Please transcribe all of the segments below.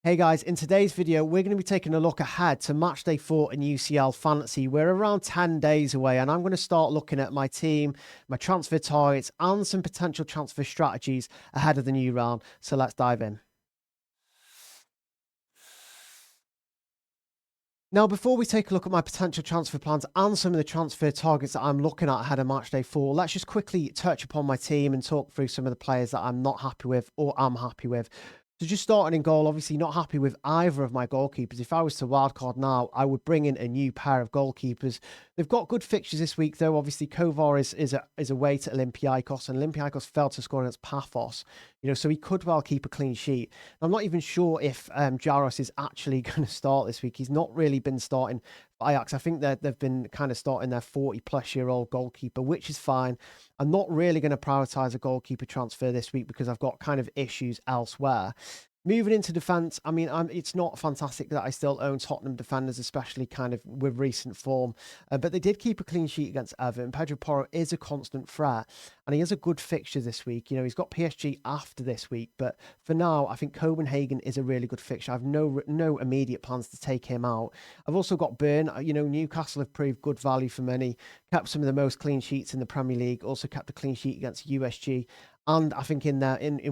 Hey guys, in today's video, we're going to be taking a look ahead to Matchday 4 in UCL Fantasy. We're around 10 days away, and I'm going to start looking at my team, my transfer targets, and some potential transfer strategies ahead of the new round. So let's dive in. Now, before we take a look at my potential transfer plans and some of the transfer targets that I'm looking at ahead of Matchday 4, let's just quickly touch upon my team and talk through some of the players that I'm not happy with or am happy with. So just starting in goal, obviously not happy with either of my goalkeepers. If I was to wildcard now, I would bring in a new pair of goalkeepers. They've got good fixtures this week, though. Obviously, Kovar is away to Olympiacos, and Olympiacos failed to score against Paphos. So he could well keep a clean sheet. I'm not even sure if Jaros is actually going to start this week. He's not really been starting for Ajax. I think that they've been kind of starting their 40-plus-year-old goalkeeper, which is fine. I'm not really going to prioritise a goalkeeper transfer this week because I've got kind of issues elsewhere. Moving into defence, I mean, it's not fantastic that I still own Tottenham defenders, especially kind of with recent form. But they did keep a clean sheet against Everton. Pedro Porro is a constant threat, and he has a good fixture this week. He's got PSG after this week, but for now, I think Copenhagen is a really good fixture. I have no immediate plans to take him out. I've also got Burn. Newcastle have proved good value for money, kept some of the most clean sheets in the Premier League, also kept a clean sheet against USG. And I think in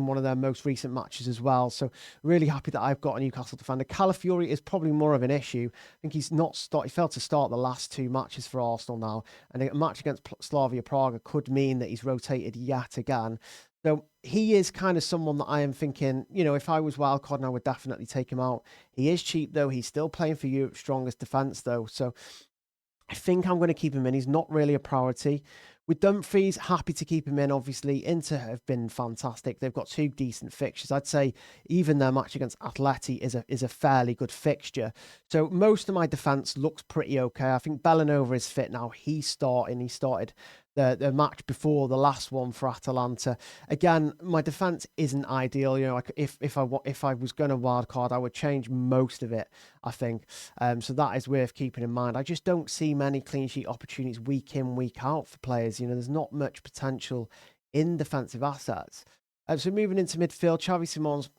one of their most recent matches as well. So really happy that I've got a Newcastle defender. Calafiori is probably more of an issue. I think he failed to start the last two matches for Arsenal now. And a match against Slavia Prague could mean that he's rotated yet again. So he is kind of someone that I am thinking, if I was wildcarding, I would definitely take him out. He is cheap though. He's still playing for Europe's strongest defence though. So I think I'm going to keep him in. He's not really a priority. With Dumfries, happy to keep him in. Obviously, Inter have been fantastic. They've got two decent fixtures. I'd say even their match against Atleti is a fairly good fixture. So most of my defence looks pretty okay. I think Bellanova is fit now. He's starting. He started the match before the last one for Atalanta. Again, my defence isn't ideal. If I was going to wildcard, I would change most of it, I think. So that is worth keeping in mind. I just don't see many clean sheet opportunities week in, week out for players. There's not much potential in defensive assets. So moving into midfield, Xavi Simons,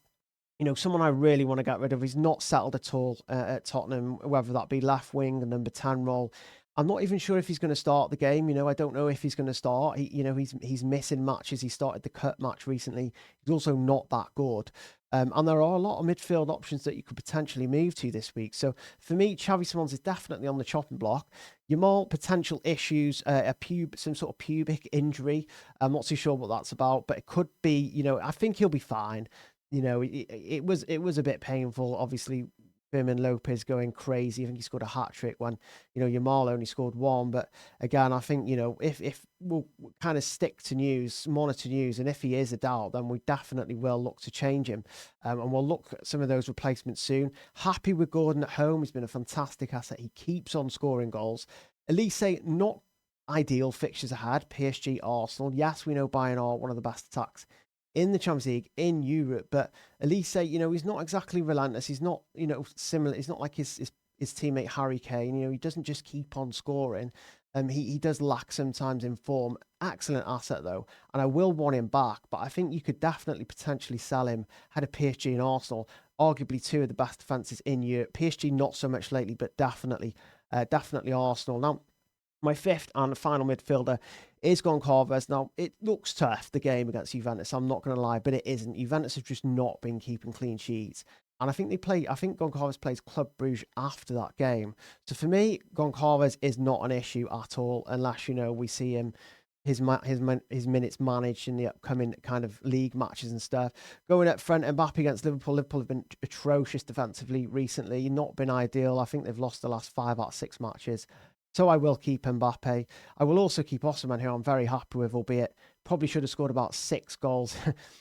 someone I really want to get rid of. He's not settled at all at Tottenham, whether that be left wing, the number 10 role. I'm not even sure if he's going to start the game. I don't know if he's going to start. He's missing matches. He started the cut match recently. He's also not that good. And there are a lot of midfield options that you could potentially move to this week. So for me, Xavi Simons is definitely on the chopping block. Yamal, potential issues, some sort of pubic injury. I'm not too sure what that's about, but it could be, I think he'll be fine. It was a bit painful, obviously. Firmin Lopez going crazy. I think he scored a hat-trick when, Yamal only scored one. But again, I think, if we'll kind of stick to news, monitor news, and if he is a doubt, then we definitely will look to change him. And we'll look at some of those replacements soon. Happy with Gordon at home. He's been a fantastic asset. He keeps on scoring goals. Elise, not ideal fixtures ahead. PSG, Arsenal. Yes, we know Bayern are one of the best attacks in the Champions League, in Europe, but Elise, he's not exactly relentless. He's not, similar. He's not like his teammate Harry Kane. He doesn't just keep on scoring. He does lack sometimes in form. Excellent asset though, and I will want him back. But I think you could definitely potentially sell him. Had a PSG and Arsenal, arguably two of the best defenses in Europe. PSG not so much lately, but definitely Arsenal. Now, my fifth and final midfielder is Goncalves. Now, it looks tough, the game against Juventus, I'm not going to lie, but it isn't. Juventus have just not been keeping clean sheets. And I think Goncalves plays Club Brugge after that game. So for me, Goncalves is not an issue at all, unless, we see him, his minutes managed in the upcoming kind of league matches and stuff. Going up front, Mbappe against Liverpool. Liverpool have been atrocious defensively recently, not been ideal. I think they've lost the last 5 out of 6 matches. So I will keep Mbappe. I will also keep Osimhen, who I'm very happy with, albeit probably should have scored about 6 goals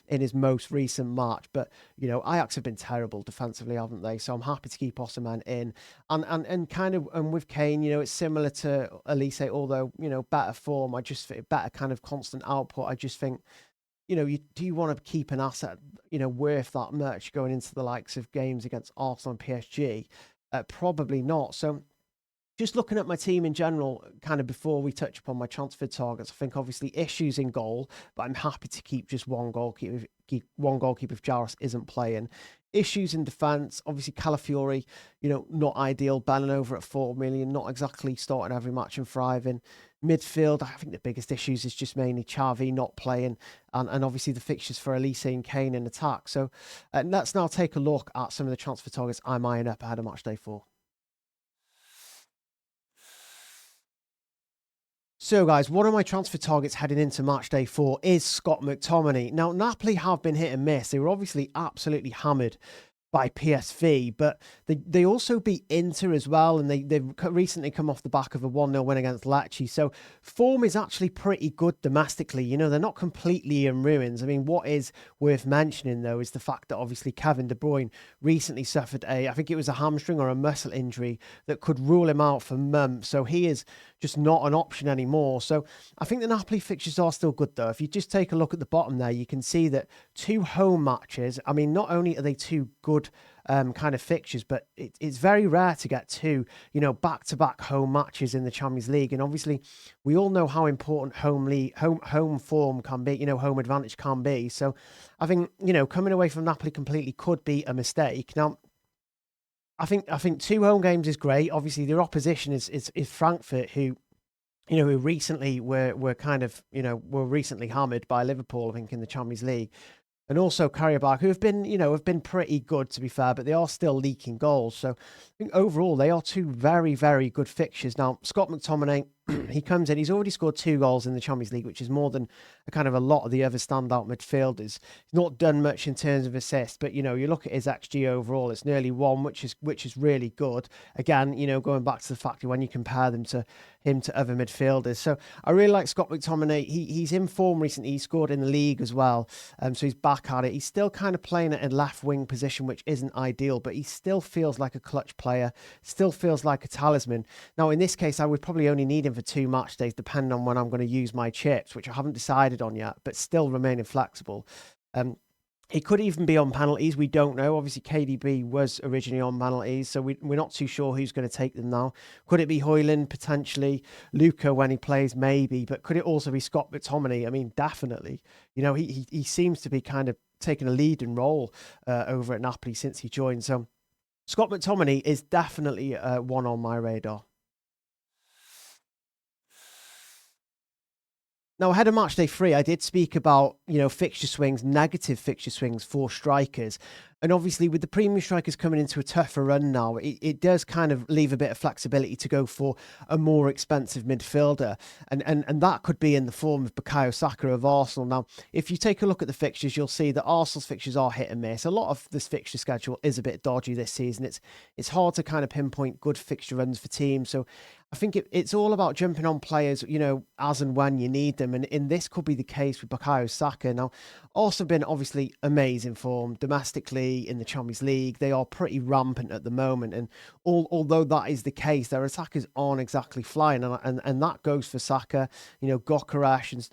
in his most recent match. But, Ajax have been terrible defensively, haven't they? So I'm happy to keep Osimhen in. And with Kane, it's similar to Elise, although, better form. Better kind of constant output. I just think, do you want to keep an asset, worth that much going into the likes of games against Arsenal and PSG? Probably not. So just looking at my team in general, kind of before we touch upon my transfer targets, I think obviously issues in goal, but I'm happy to keep just one goalkeeper if Jaros isn't playing. issues in defence. Obviously, Calafiori, not ideal. Bannon over at 4 million, not exactly starting every match and thriving. Midfield, I think the biggest issues is just mainly Xavi not playing, and obviously the fixtures for Elise and Kane in attack. So let's now take a look at some of the transfer targets I'm eyeing up ahead of match day 4. So, guys, one of my transfer targets heading into match day 4 is Scott McTominay. Now, Napoli have been hit and miss. They were obviously absolutely hammered by PSV, but they also beat Inter as well, and they've recently come off the back of a 1-0 win against Lecce. So form is actually pretty good domestically. They're not completely in ruins. I mean, what is worth mentioning, though, is the fact that obviously Kevin De Bruyne recently suffered I think it was a hamstring or a muscle injury that could rule him out for months. So he is just not an option anymore. So I think the Napoli fixtures are still good, though. If you just take a look at the bottom there, you can see that 2 home matches. I mean, not only are they 2 good kind of fixtures, but it's very rare to get 2, back-to-back home matches in the Champions League. And obviously, we all know how important home form can be, home advantage can be. So I think, coming away from Napoli completely could be a mistake. Now, I think 2 home games is great. Obviously, their opposition is Frankfurt, who recently were kind of, were recently hammered by Liverpool, I think, in the Champions League. And also Karabakh, who have been pretty good, to be fair, but they are still leaking goals. So I think overall they are 2 very, very good fixtures. Now, Scott McTominay, he comes in, he's already scored 2 goals in the Champions League, which is more than a lot of the other standout midfielders. He's not done much in terms of assists, but you look at his XG overall, it's nearly 1, which is really good. Again, going back to the fact that when you compare them to other midfielders. So I really like Scott McTominay. He's in form recently. He scored in the league as well. So he's back at it. He's still kind of playing at a left wing position, which isn't ideal, but he still feels like a clutch player, still feels like a talisman. Now, in this case, I would probably only need him for 2 match days, depending on when I'm going to use my chips, which I haven't decided on yet, but still remaining flexible. He could even be on penalties. We don't know. Obviously, KDB was originally on penalties, so we're not too sure who's going to take them now. Could it be Haaland, potentially? Luka, when he plays, maybe. But could it also be Scott McTominay? I mean, definitely. He seems to be kind of taking a leading role over at Napoli since he joined. So Scott McTominay is definitely one on my radar. Now, ahead of match day 3, I did speak about, fixture swings, negative fixture swings for strikers. And obviously, with the premium strikers coming into a tougher run now, it does kind of leave a bit of flexibility to go for a more expensive midfielder. And that could be in the form of Bukayo Saka of Arsenal. Now, if you take a look at the fixtures, you'll see that Arsenal's fixtures are hit and miss. A lot of this fixture schedule is a bit dodgy this season. It's hard to kind of pinpoint good fixture runs for teams. So I think it's all about jumping on players, as and when you need them. And this could be the case with Bukayo Saka. Now, also been obviously amazing form domestically in the Champions League. They are pretty rampant at the moment. And although that is the case, their attackers aren't exactly flying. And that goes for Saka, Gokaresh. And,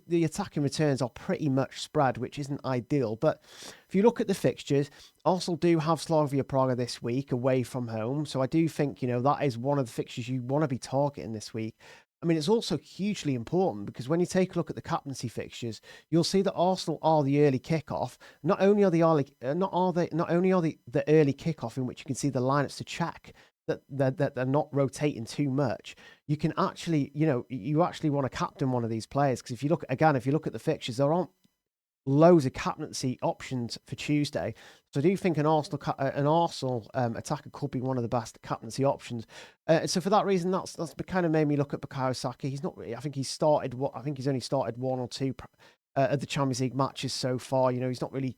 the attacking returns are pretty much spread, which isn't ideal. But if you look at the fixtures, Arsenal do have Slavia Praga this week away from home. So I do think, that is one of the fixtures you want to be targeting this week. I mean, it's also hugely important because when you take a look at the captaincy fixtures, you'll see that Arsenal are the early kickoff. Not only are the early kickoff in which you can see the lineups to check that they're not rotating too much. You can actually, you actually want to captain one of these players because if you look at the fixtures, there aren't loads of captaincy options for Tuesday. So I do think an Arsenal attacker could be one of the best captaincy options. So for that reason, that's kind of made me look at Bukayo Saka. He's not really, I think he's only started 1 or 2 of the Champions League matches so far. He's not really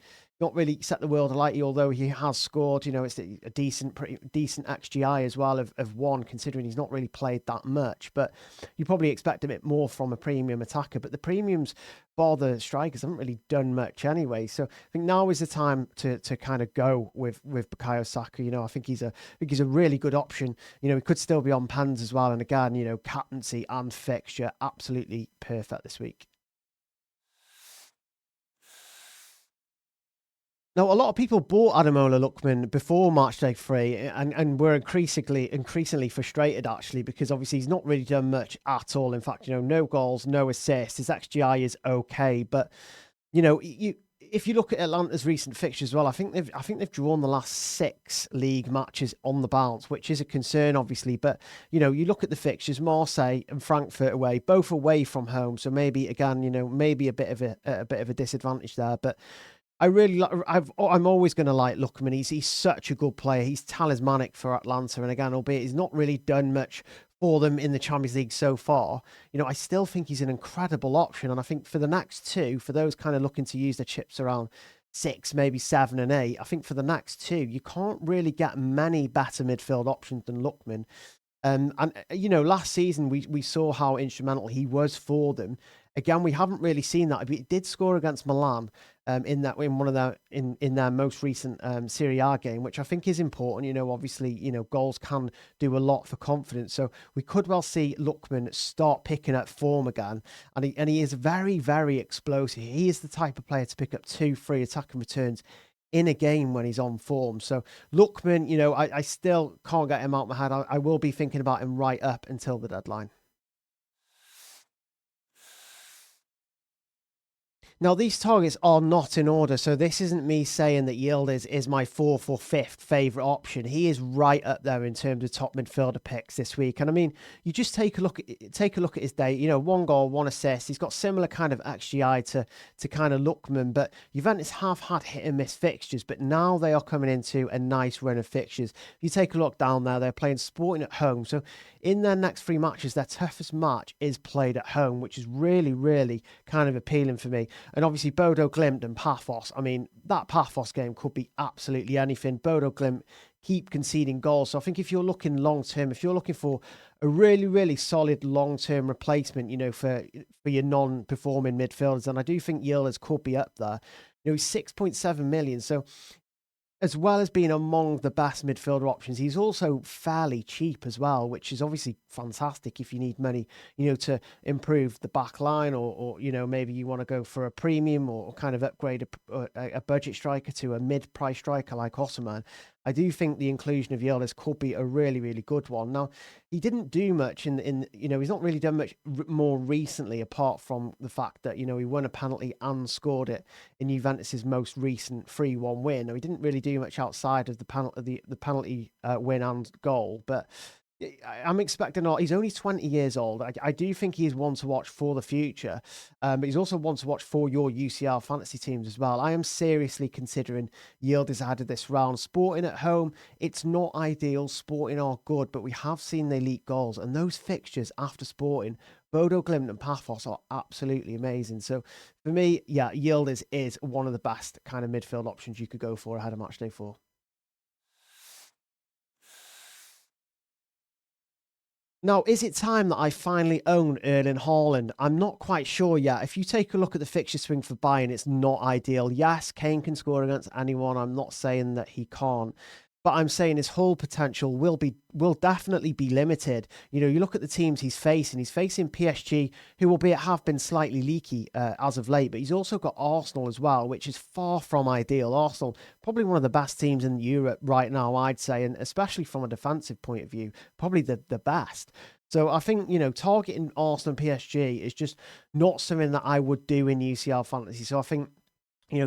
set the world alight, although he has scored. It's a pretty decent XGI as well of 1, considering he's not really played that much. But you probably expect a bit more from a premium attacker. But the premiums, bar the strikers, haven't really done much anyway. So I think now is the time to kind of go with Bukayo Saka. I think he's a really good option. He could still be on pens as well. And again, captaincy and fixture, absolutely perfect this week. Now, a lot of people bought Ademola Lookman before match day 3 and were increasingly frustrated, actually, because obviously he's not really done much at all. In fact, no goals, no assists. His XGI is okay, but, if you look at Atlanta's recent fixtures as well, I think they've drawn the last 6 league matches on the bounce, which is a concern, obviously. But you look at the fixtures: Marseille and Frankfurt away, both away from home. So maybe again, maybe a bit of a disadvantage there. But I'm always going to like Lookman. He's such a good player. He's talismanic for Atlanta, and again, albeit he's not really done much for them in the Champions League so far, I still think he's an incredible option. And I think for the next 2, for those kind of looking to use their chips around 6, maybe 7 and 8, I think for the next 2, you can't really get many better midfield options than Lookman. And last season we saw how instrumental he was for them. Again, we haven't really seen that. He did score against Milan in their most recent Serie A game, which I think is important. Obviously, goals can do a lot for confidence. So we could well see Lookman start picking up form again, and he is very, very explosive. He is the type of player to pick up 2 free attacking returns in a game when he's on form. So Lookman, I still can't get him out of my head. I will be thinking about him right up until the deadline. Now, these targets are not in order, so this isn't me saying that Yildiz is my 4th or 5th favourite option. He is right up there in terms of top midfielder picks this week. And I mean, you just take a look at his day. 1 goal, 1 assist. He's got similar kind of XGI to kind of Lookman, but Juventus have had hit and miss fixtures, but now they are coming into a nice run of fixtures. If you take a look down there, they're playing Sporting at home. So in their next 3 matches, their toughest match is played at home, which is really, really kind of appealing for me. And obviously, Bodo Glimt and Paphos. I mean, that Paphos game could be absolutely anything. Bodo Glimt keep conceding goals. So I think if you're looking long-term, if you're looking for a really, really solid long-term replacement, for your non-performing midfielders, then I do think Yildiz could be up there. He's 6.7 million. So as well as being among the best midfielder options, he's also fairly cheap as well, which is obviously fantastic if you need money, to improve the back line or maybe you want to go for a premium or kind of upgrade a budget striker to a mid-price striker like Osman. I do think the inclusion of Yildiz could be a really, really good one. Now, he didn't do much he's not really done much more recently, apart from the fact that, he won a penalty and scored it in Juventus's most recent 3-1 win. Now, he didn't really do much outside of the penalty win and goal, but I'm expecting a lot. He's only 20 years old. I do think he is one to watch for the future, but he's also one to watch for your UCL fantasy teams as well. I am seriously considering Yildiz ahead of this round. Sporting at home, it's not ideal. Sporting are good, but we have seen they leak goals, and those fixtures after Sporting, Bodo Glimt and Paphos, are absolutely amazing. So for me, yeah, Yildiz is one of the best kind of midfield options you could go for ahead of matchday 4. Now, is it time that I finally own Erling Haaland? I'm not quite sure yet. If you take a look at the fixture swing for Bayern, it's not ideal. Yes, Kane can score against anyone. I'm not saying that he can't. But I'm saying his whole potential will definitely be limited. You look at the teams he's facing. He's facing PSG, who albeit have been slightly leaky as of late, but he's also got Arsenal as well, which is far from ideal. Arsenal, probably one of the best teams in Europe right now, I'd say, and especially from a defensive point of view, probably the best. So I think, targeting Arsenal and PSG is just not something that I would do in UCL Fantasy. So I think,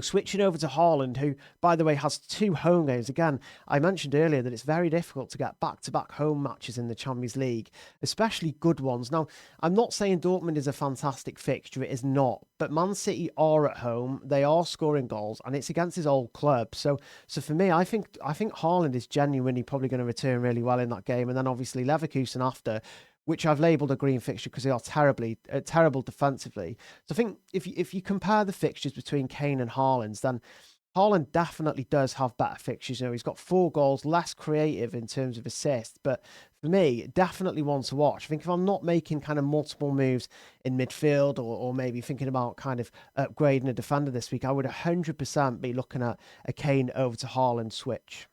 switching over to Haaland, who, by the way, has 2 home games. Again, I mentioned earlier that it's very difficult to get back-to-back home matches in the Champions League, especially good ones. Now, I'm not saying Dortmund is a fantastic fixture. It is not. But Man City are at home. They are scoring goals, and it's against his old club. So for me, I think Haaland is genuinely probably going to return really well in that game. And then, obviously, Leverkusen after, which I've labelled a green fixture because they are terrible defensively. So I think if you compare the fixtures between Kane and Haaland's, then Haaland definitely does have better fixtures. He's got 4 goals, less creative in terms of assists, but for me, definitely one to watch. I think if I'm not making kind of multiple moves in midfield or maybe thinking about kind of upgrading a defender this week, I would 100% be looking at a Kane over to Haaland switch.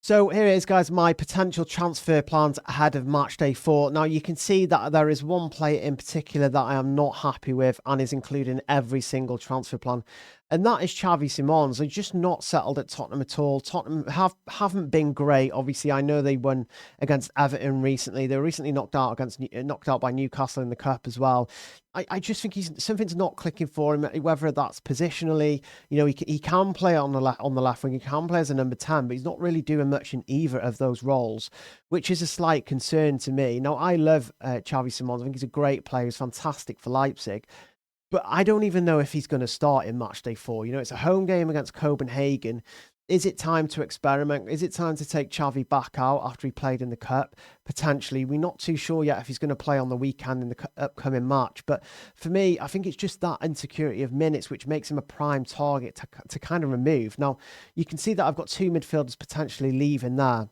So here it is, guys, my potential transfer plans ahead of matchday 4. Now, you can see that there is one player in particular that I am not happy with and is included in every single transfer plan. And that is Xavi Simons. They're just not settled at Tottenham at all. Tottenham haven't been great. Obviously, I know they won against Everton recently. They were recently knocked out by Newcastle in the Cup as well. I just think something's not clicking for him. Whether that's positionally, he can play on the left wing. He can play as a number 10, but he's not really doing much in either of those roles, which is a slight concern to me. Now, I love Xavi Simons. I think he's a great player. He's fantastic for Leipzig. But I don't even know if he's going to start in matchday 4. It's a home game against Copenhagen. Is it time to experiment? Is it time to take Xavi back out after he played in the Cup? Potentially. We're not too sure yet if he's going to play on the weekend in the upcoming match. But for me, I think it's just that insecurity of minutes which makes him a prime target to kind of remove. Now, you can see that I've got 2 midfielders potentially leaving there.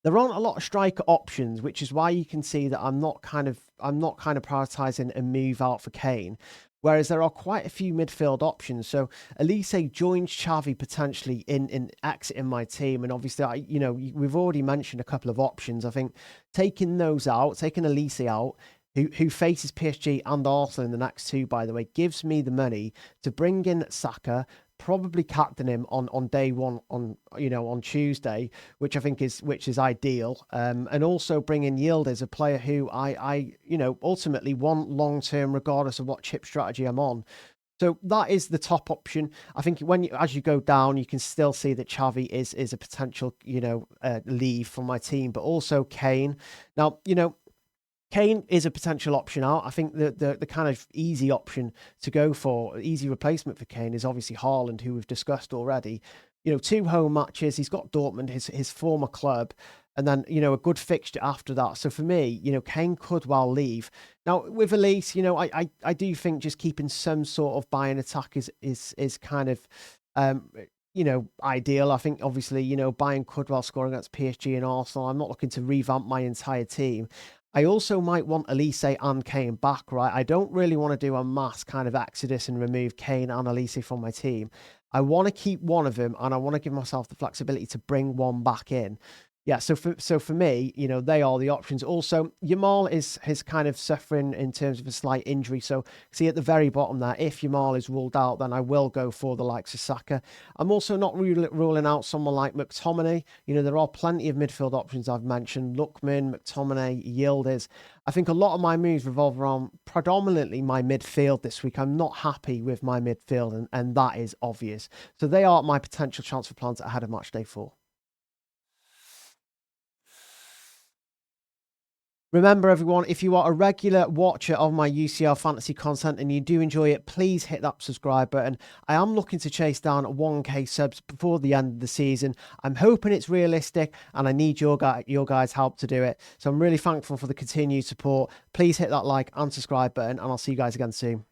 There aren't a lot of striker options, which is why you can see that I'm not kind of prioritising a move out for Kane. Whereas there are quite a few midfield options. So Elise joins Xavi potentially in exiting my team. And obviously, we've already mentioned a couple of options. I think taking those out, taking Elise out, who faces PSG and Arsenal in the next 2, by the way, gives me the money to bring in Saka, probably captain him on day 1 on Tuesday, which I think is ideal, and also bring in Yildiz, a player who I ultimately want long term, regardless of what chip strategy I'm on. So that is the top option. I think as you go down, you can still see that Xavi is a potential leave for my team, but also Kane. Now Kane is a potential option out. I think the kind of easy option to go for, easy replacement for Kane, is obviously Haaland, who we've discussed already. 2 home matches. He's got Dortmund, his former club, and then, a good fixture after that. So for me, Kane could well leave. Now, with Elise, I do think just keeping some sort of buy-in attack is kind of, ideal. I think, obviously, Bayern could well score against PSG and Arsenal. I'm not looking to revamp my entire team. I also might want Elise and Kane back, right? I don't really want to do a mass kind of exodus and remove Kane and Elise from my team. I want to keep one of them, and I want to give myself the flexibility to bring one back in. Yeah, so for me, they are the options. Also, Yamal is kind of suffering in terms of a slight injury. So see at the very bottom there, if Yamal is ruled out, then I will go for the likes of Saka. I'm also not ruling out someone like McTominay. There are plenty of midfield options I've mentioned. Lookman, McTominay, Yildiz. I think a lot of my moves revolve around predominantly my midfield this week. I'm not happy with my midfield, and that is obvious. So they are my potential transfer plans ahead of matchday 4. Remember, everyone, if you are a regular watcher of my UCL fantasy content and you do enjoy it, please hit that subscribe button. I am looking to chase down 1k subs before the end of the season. I'm hoping it's realistic, and I need your guys' help to do it. So I'm really thankful for the continued support. Please hit that like and subscribe button, and I'll see you guys again soon.